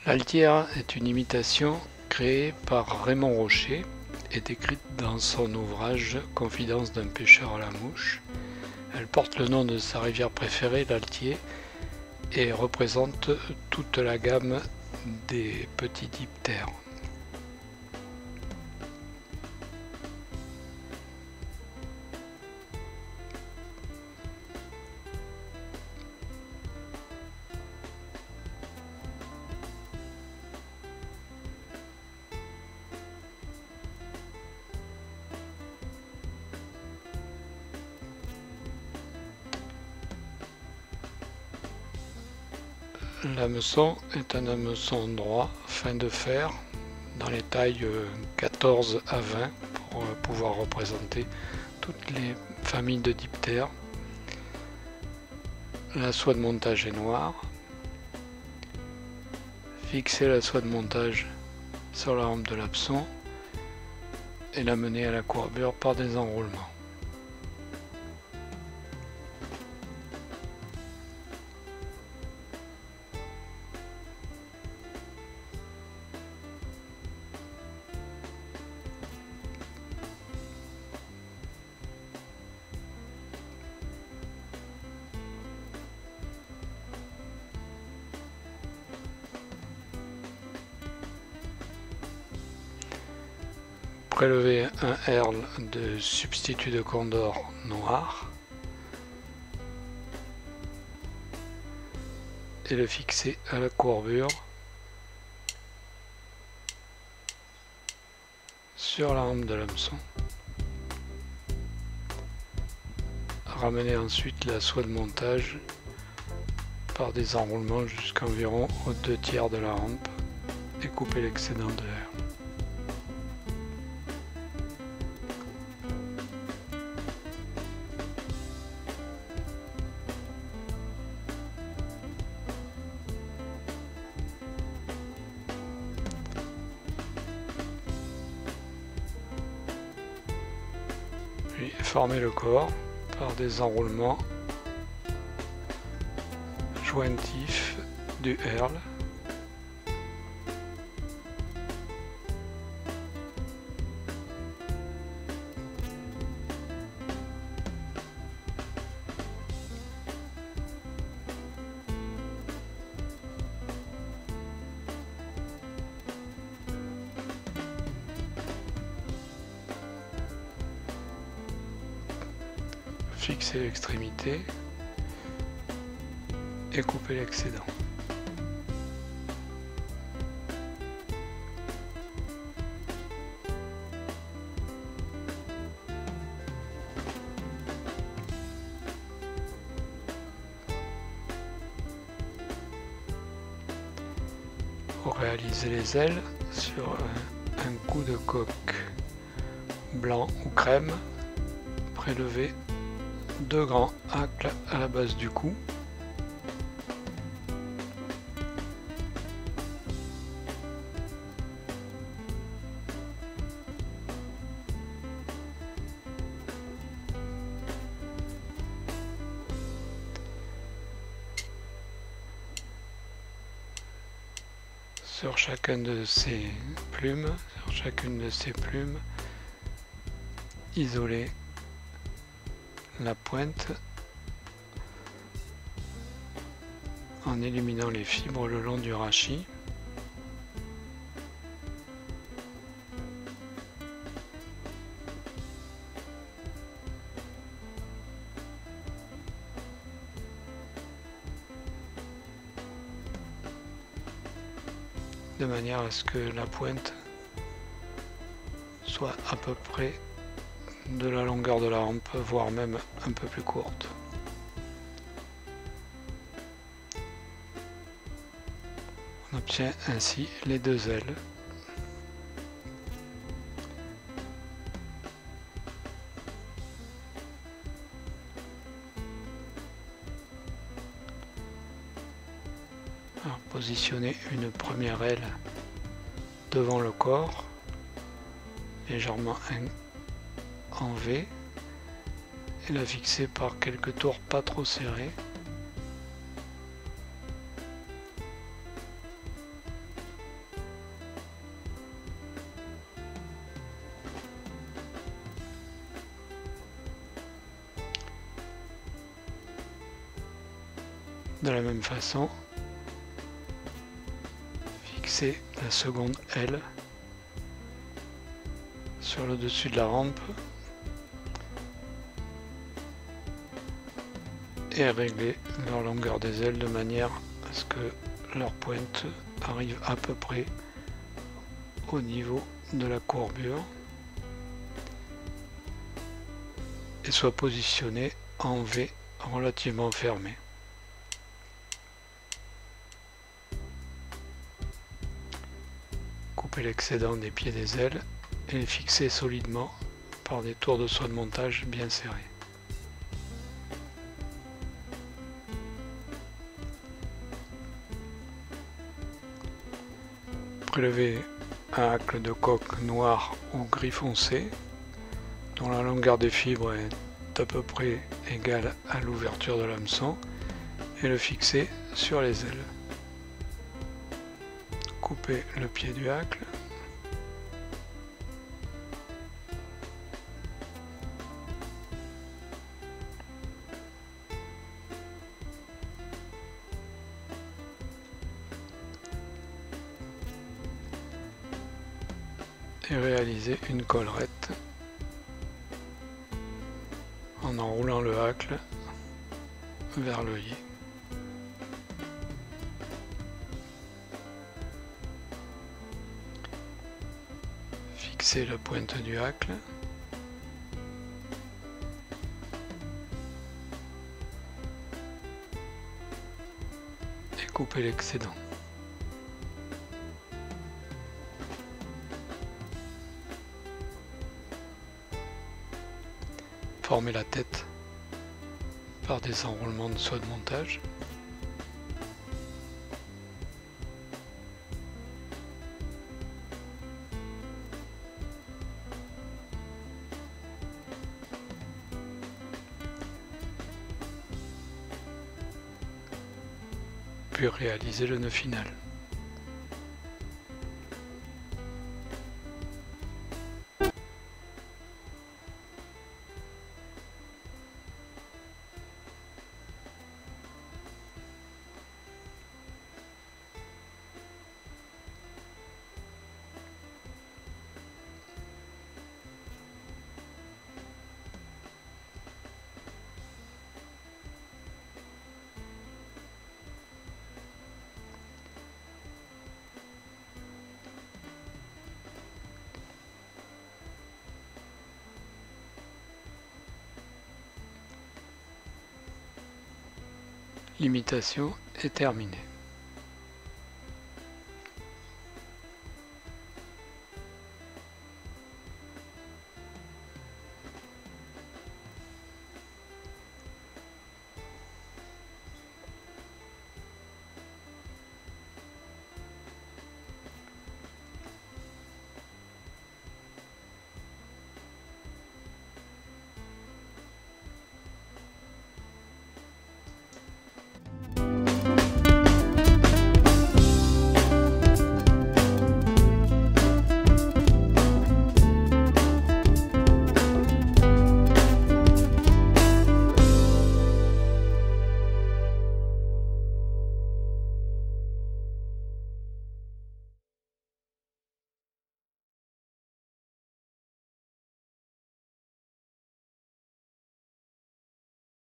L'altière est une imitation créée par Raymond Rocher et décrite dans son ouvrage Confidence d'un pêcheur à la mouche. Elle porte le nom de sa rivière préférée, l'Altier, et représente toute la gamme des petits diptères. L'hameçon est un hameçon droit, fin de fer, dans les tailles 14 à 20 pour pouvoir représenter toutes les familles de diptères. La soie de montage est noire. Fixer la soie de montage sur la rampe de l'hameçon et la mener à la courbure par des enroulements. Prélever un herle de substitut de condor noir et le fixer à la courbure sur la rampe de l'hameçon. Ramener ensuite la soie de montage par des enroulements jusqu'à environ aux 2/3 de la rampe et couper l'excédent de herle. Puis former le corps par des enroulements jointifs du herle. Fixer l'extrémité et couper l'excédent. Pour réaliser les ailes sur un coup de coque blanc ou crème, prélever 2 grands hacles à la base du cou. Sur chacune de ces plumes, isoler la pointe en éliminant les fibres le long du rachis. De manière à ce que la pointe soit à peu près de la longueur de la rampe, voire même un peu plus courte. On obtient ainsi les 2 ailes. Alors, positionner une première aile devant le corps, légèrement en V, et la fixer par quelques tours pas trop serrés. De la même façon, fixer la seconde aile sur le dessus de la rampe et régler leur longueur des ailes de manière à ce que leur pointe arrive à peu près au niveau de la courbure et soit positionnée en V relativement fermée. Couper l'excédent des pieds des ailes et les fixer solidement par des tours de soie de montage bien serrés. Prélever un hacle de coque noir ou gris foncé dont la longueur des fibres est à peu près égale à l'ouverture de l'hameçon et le fixer sur les ailes. Couper le pied du hacle. Et réaliser une collerette en enroulant le hacle vers l'œillet. Fixer la pointe du hacle. Et couper l'excédent. Former la tête par des enroulements de soie de montage. Puis réaliser le nœud final. L'imitation est terminée.